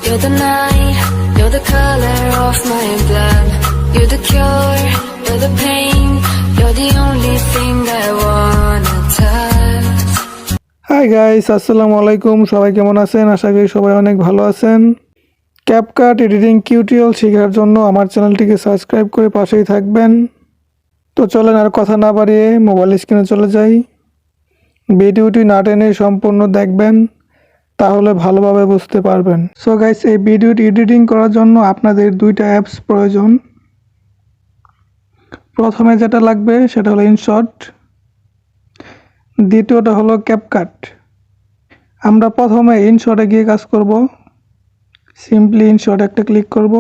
You're the night, you're the color of my blood. You're the cure, you're the pain. You're the only thing I wanna touch. Hi guys, আসসালামু আলাইকুম। সবাই কেমন আছেন? আশা করি সবাই অনেক ভালো আছেন। ক্যাপকাট এডিটিং টিউটোরিয়াল শেখার জন্য আমার চ্যানেলটিকে সাবস্ক্রাইব করে পাশেই থাকবেন। তো চলেন আর কথা না বাড়িয়ে মোবাইল স্ক্রিনে চলে যাই। ভিডিওটি না টেনে সম্পূর্ণ দেখবেন, তাহলে ভালোভাবে বুঝতে পারবেন। সো গাইস, এই ভিডিওটি এডিটিং করার জন্য আপনাদের দুইটা অ্যাপস প্রয়োজন। প্রথমে যেটা লাগবে সেটা হলো ইনশট, দ্বিতীয়টা হলো ক্যাপকাট। আমরা প্রথমে ইনশটে গিয়ে কাজ করব। সিম্পলি ইনশট একটা ক্লিক করব।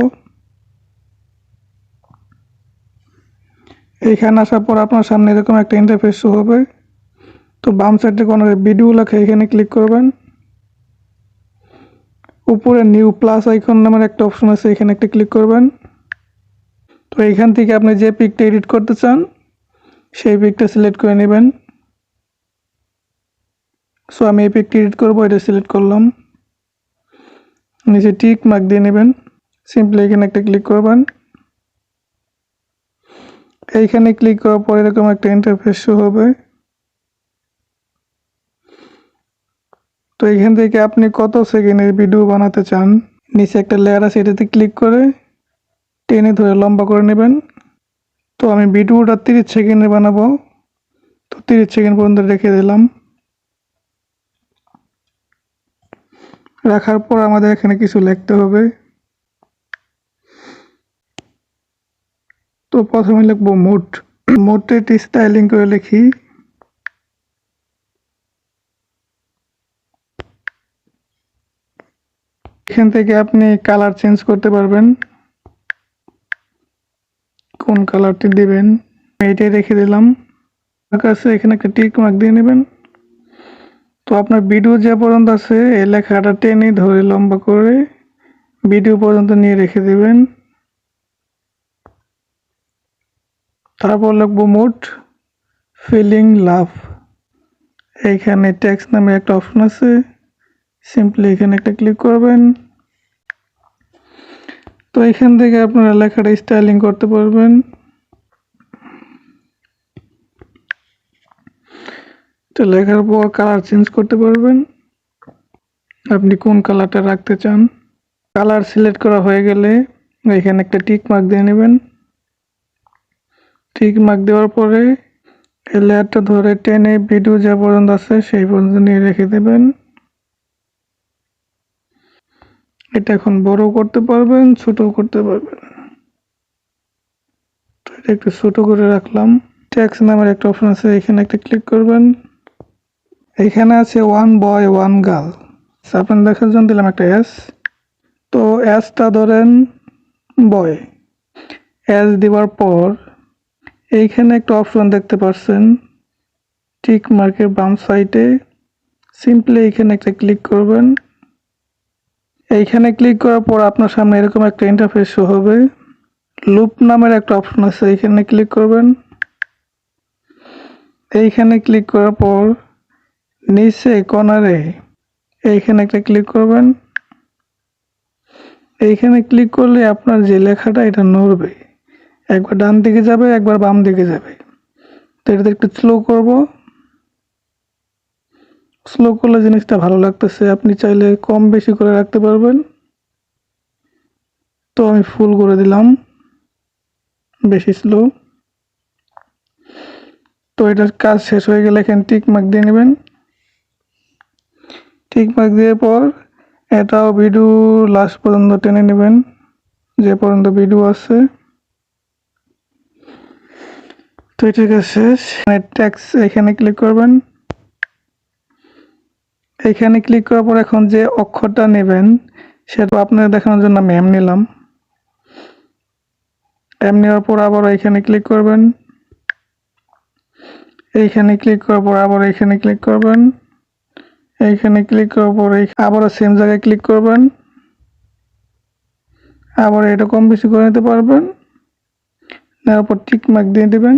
এইখানে আসার পর আপনার সামনে এরকম একটা ইন্টারফেস শো হবে। তো বাম সাইডে কর্নারে ভিডিও লেখা, এখানে ক্লিক করবেন। উপরে নিউ প্লাস আইকন নামের একটা অপশন আছে, এখানে একটা ক্লিক করবেন। তো এইখান থেকে আপনি যে পিকটা এডিট করতে চান সেই পিকটা সিলেক্ট করে নেবেন। সো আমি এই পিকটা এডিট করবো, এটা সিলেক্ট করলাম। নিচে টিক মার্ক দিয়ে নেবেন। সিম্পলি এখানে একটা ক্লিক করবেন। এইখানে ক্লিক করার পর এরকম একটা ইন্টারফেস শো হবে। তো এইখান থেকে আপনি কত সেকেন্ডের ভিডিও বানাতে চান, নিচে একটা লেয়ার আছে, এটাতে ক্লিক করে টেনে ধরে লম্বা করে নেবেন। তো আমি ভিডিওটা 30 সেকেন্ডে বানাবো, তো 30 সেকেন্ড পর্যন্ত রেখে দিলাম। রাখার পর আমাদের এখানে কিছু লিখতে হবে। তো প্রথমে লিখবো মোড। মোডে স্টাইলিং করে লিখি। এখান থেকে আপনি কালার চেঞ্জ করতে পারবেন, কোন কালারটি দিবেন। এইটাই রেখে দিলাম। আপনার কাছে এখানে একটা টিক মার্ক দিয়ে নেবেন। তো আপনার ভিডিও যে পর্যন্ত আছে এই লেখাটা টেনে ধরে লম্বা করে ভিডিও পর্যন্ত নিয়ে রেখে দেবেন। তারপর লিখবো মোড ফিলিং লাভ। এইখানে টেক্সট নামে একটা অপশন আছে, সিম্পলি এখানে একটা ক্লিক করবেন। তো এখান থেকে আপনারা লেখাটা স্টাইলিং করতে পারবেন। তো লেখার পর কালার চেঞ্জ করতে পারবেন, আপনি কোন কালারটা রাখতে চান। কালার সিলেক্ট করা হয়ে গেলে এখানে একটা টিক মার্ক দিয়ে নেবেন। টিক মার্ক দেওয়ার পরে এই লেয়ারটা ধরে টেনে ভিডিও যে পর্যন্ত আছে সেই পর্যন্ত নিয়ে রেখে দেবেন। এটা এখন বড় করতে পারবেন, ছোট করতে পারবেন। তো এটা একটু ছোট করে রাখলাম। টেক্সট নামের একটা অপশন আছে, এখানে একটা ক্লিক করবেন। এখানে আছে ওয়ান বয় ওয়ান গার্ল। আপনার দেখার জন্য দিলাম একটা এস। তো এসটা ধরেন বয়। এস দেওয়ার পর এইখানে একটা অপশন দেখতে পাচ্ছেন টিক মার্কের বাম সাইডে, সিম্পলি এইখানে একটা ক্লিক করবেন। এইখানে ক্লিক করার পর আপনার সামনে এরকম একটা ইন্টারফেস শো হবে। লুপ নামের একটা অপশন আছে, এইখানে ক্লিক করবেন। এইখানে ক্লিক করার পর নিচে কর্নারে এইখানে একটা ক্লিক করবেন। এইখানে ক্লিক করলে আপনার যে লেখাটা এটা নড়বে, একবার ডান দিকে যাবে, একবার বাম দিকে যাবে। তো এটাতে একটু স্লো করব। স্লো করলে জিনিসটা ভালো লাগতেছে, আপনি চাইলে কম বেশি করে রাখতে পারবেন। তো আমি ফুল করে দিলাম, বেশি স্লো। তো এটার কাজ শেষ হয়ে গেলে এখানে টিক মার্ক দিয়ে নেবেন। টিক মার্ক দেওয়ার পর এটাও ভিডিও লাস্ট পর্যন্ত টেনে নেবেন, যে পর্যন্ত ভিডিও আছে। তো এটা কাজ শেষ। টেক্সট এখানে ক্লিক করবেন। এখানে ক্লিক করার পর এখন যে অক্ষরটা নেবেন সেটা আপনাদের দেখানোর জন্য আমি এম নিলাম। এম নেওয়ার পর আবার এখানে ক্লিক করবেন। এইখানে ক্লিক করার পর আবার এখানে ক্লিক করবেন। এইখানে ক্লিক করার পর আবারও সেম জায়গায় ক্লিক করবেন। আবার এটা কম বেশি করে নিতে পারবেন। নেওয়ার পর টিক মার্ক দিয়ে দেবেন।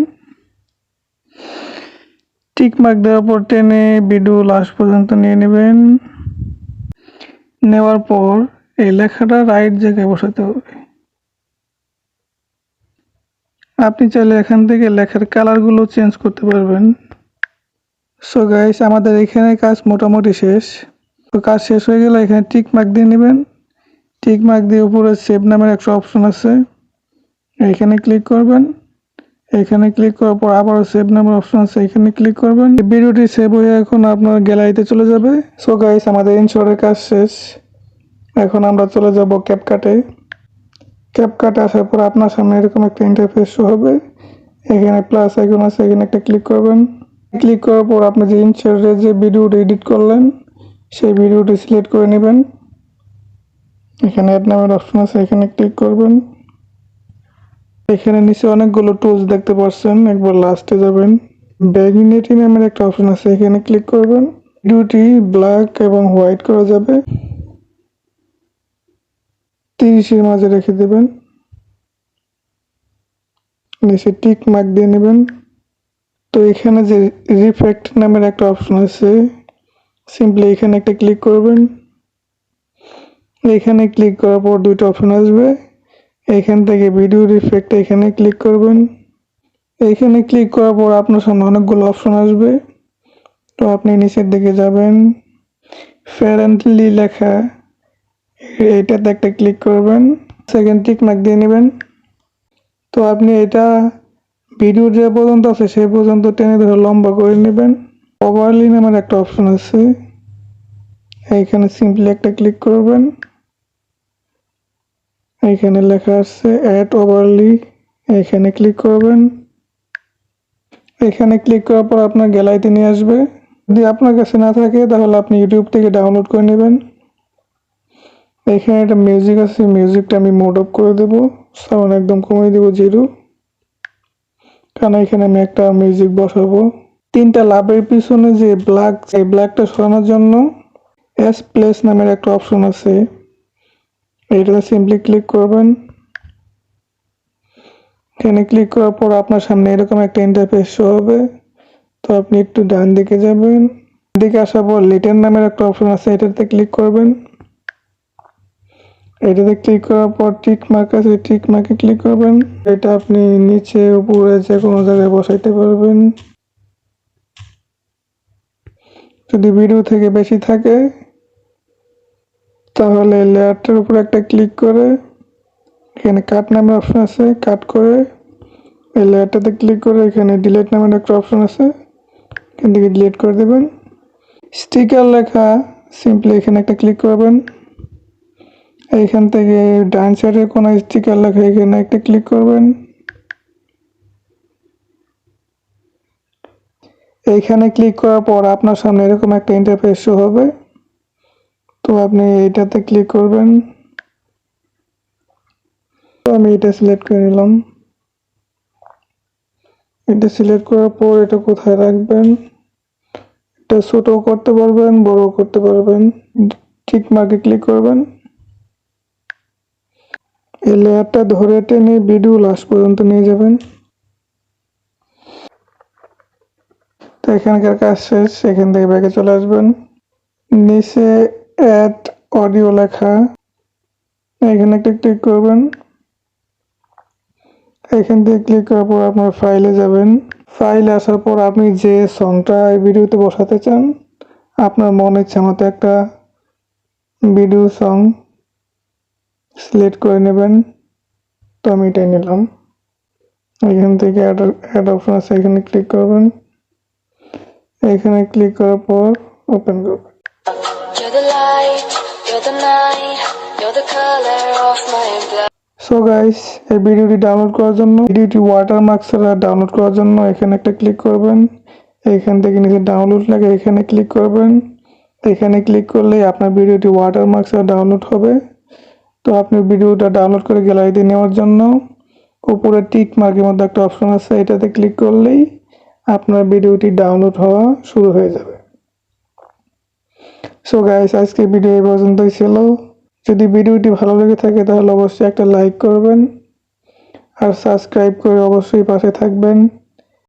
টিক মার্ক দেওয়ার পর টেনে ভিডিও লাস্ট পর্যন্ত নিয়ে নেবেন। নেওয়ার পর এই লেখাটা রাইট জায়গায় বসাতে হবে। আপনি চাইলে এখান থেকে লেখার কালারগুলো চেঞ্জ করতে পারবেন। সো গাইস, আমাদের এখানে কাজ মোটামুটি শেষ। তো কাজ শেষ হয়ে গেলে এখানে টিক মার্ক দিয়ে নেবেন। টিক মার্ক দিয়ে উপরে সেভ নামের একটা অপশন আছে, এখানে ক্লিক করবেন। এখানে ক্লিক করার পর আবারও সেভ নামের অপশন আছে, এখানে ক্লিক করবেন। ভিডিওটি সেভ হয়ে এখন আপনার গ্যালারিতে চলে যাবে। সো গাইস, আমাদের ইনশটের কাজ শেষ। এখন আমরা চলে যাব ক্যাপকাটে। ক্যাপকাটে আসার পর আপনার সামনে এরকম একটা ইন্টারফেস শো হবে। এখানে প্লাস আইকন আছে, এখানে একটা ক্লিক করবেন। ক্লিক করার পর আপনি যে ইনশটে যে ভিডিওটি এডিট করলেন সেই ভিডিওটি সিলেক্ট করে নেবেন। এখানে অ্যাড নামের অপশন আছে, এখানে ক্লিক করবেন। এখানে নিচে অনেকগুলো টুলস দেখতে পাচ্ছেন, একবার লাস্টে যাবেন। ব্যাগিনেটি নামের একটা অপশন আছে, এখানে ক্লিক করবেন। ভিডিওটি ব্ল্যাক এবং হোয়াইট করা যাবে, 30-এর মাঝে রেখে দেবেন। নিচে টিক মার্ক দিয়ে নেবেন। তো এখানে যে রিফ্লেক্ট নামের একটা অপশন আছে, সিম্পলি এখানে একটা ক্লিক করবেন। এখানে ক্লিক করার পর দুইটা অপশন আসবে, এখান থেকে ভিডিও রিফ্লেক্ট এখানে ক্লিক করবেন। এখানে ক্লিক করার পর আপনার সামনে অনেকগুলো অপশন আসবে। তো আপনি নিচের দিকে যাবেন, ফ্যারেন্টলি লেখা, এটাতে একটা ক্লিক করবেন। সেকেন্ড টিক মার্ক দিয়ে নেবেন। তো আপনি এটা ভিডিও যে পর্যন্ত আছে সেই পর্যন্ত টেনে ধরে লম্বা করে নেবেন। ওভারলি নামের একটা অপশন আছে, এইখানে সিম্পলি একটা ক্লিক করবেন। এইখানে লেখা আছে অ্যাড ওভারলি, এখানে ক্লিক করবেন। এখানে ক্লিক করার পর আপনার গ্যালারিতে নিয়ে আসবে। যদি আপনার কাছে না থাকে তাহলে আপনি ইউটিউব থেকে ডাউনলোড করে নেবেন। এখানে একটা মিউজিক আছে, মিউজিকটা আমি মোড অফ করে দেব, সাউন্ড একদম কমিয়ে দেব 0, কারণ এখানে আমি একটা মিউজিক বসাবো। তিনটা লাভের পিছনে যে ব্ল্যাক, এই ব্ল্যাকটা সরানোর জন্য এস প্লেস নামের একটা অপশন আছে, এইটাতে সিম্পলি ক্লিক করবেন। এখানে ক্লিক করার পর আপনার সামনে এরকম একটা ইন্টারফেস শো হবে। তো আপনি একটু ডান দিকে যাবেন, দিকে আসার পর লিটার নামের একটা অপশন আছে, এটাতে ক্লিক করবেন। এটাতে ক্লিক করার পর টিক মার্ক আছে, টিক মার্কে ক্লিক করবেন। এটা আপনি নিচে উপরে যে কোনো জায়গায় বসাইতে পারবেন। যদি ভিডিও থেকে বেশি থাকে তাহলে লেয়ারটার উপর একটা ক্লিক করে এখানে কাট নামের অপশন আছে, কাট করে এই লেয়ারটাতে ক্লিক করে এখানে ডিলিট নামের একটা অপশন আছে, এখান থেকে ডিলিট করে দেবেন। স্টিকার লেখা, সিম্পলি এখানে একটা ক্লিক করবেন। এইখান থেকে ডান সাইডে কোনো স্টিকার লেখা, এখানে একটা ক্লিক করবেন। এইখানে ক্লিক করার পর আপনার সামনে এরকম একটা ইন্টারফেস শো হবে। তো আপনি এইটাতে ক্লিক করবেন। তো আমি এটা সিলেক্ট করে নিলাম। এটা সিলেক্ট করার পর এটা কোথায় রাখবেন, এটা ছোট করতে পারবেন, বড় করতে পারবেন। টিক মার্কে ক্লিক করবেন। এই লেয়ারটা ধরে টেনে ভিডিও লাস্ট পর্যন্ত নিয়ে যাবেন। তো এখানকার কাজ শেষ, এখান থেকে ব্যাকে চলে আসবেন। নিচে অ্যাড অডিও লেখা, এখানে একটা ক্লিক করবেন। এখান থেকে ক্লিক করার পর আপনার ফাইলে যাবেন। ফাইলে আসার পর আপনি যে সংটা এই ভিডিওতে বসাতে চান, আপনার মনে ইচ্ছা মতো একটা ভিডিও সং সিলেক্ট করে নেবেন। তো আমি এটাই নিলাম। এখান থেকে অ্যাড অপশন আছে, এখানে ক্লিক করবেন। এখানে ক্লিক করার পর ওপেন করবেন। You're the light, you're the night, you're the color of my blood. So guys, এই ভিডিওটি ডাউনলোড করার জন্য, ভিডিওটি ওয়াটারমার্ক ছাড়া ডাউনলোড করার জন্য এখানে একটা ক্লিক করবেন। এখান থেকে নিচে ডাউনলোড লাগে, এখানে ক্লিক করবেন। এখানে ক্লিক করলেই আপনার ভিডিওটি ওয়াটারমার্ক ছাড়া ডাউনলোড হবে। তো আপনি ভিডিওটা ডাউনলোড করে গ্যালারিতে নেওয়ার জন্য উপরে টিক মার্কের মধ্যে একটা অপশন আছে, এটাতে ক্লিক করলেই আপনার ভিডিওটি ডাউনলোড হওয়া শুরু হয়ে যাবে। সো গাইস, আজকে ভিডিও এই পর্যন্তই ছিল। যদি ভিডিওটি ভালো লেগে থাকে তাহলে অবশ্যই একটা লাইক করবেন আর সাবস্ক্রাইব করে অবশ্যই পাশে থাকবেন।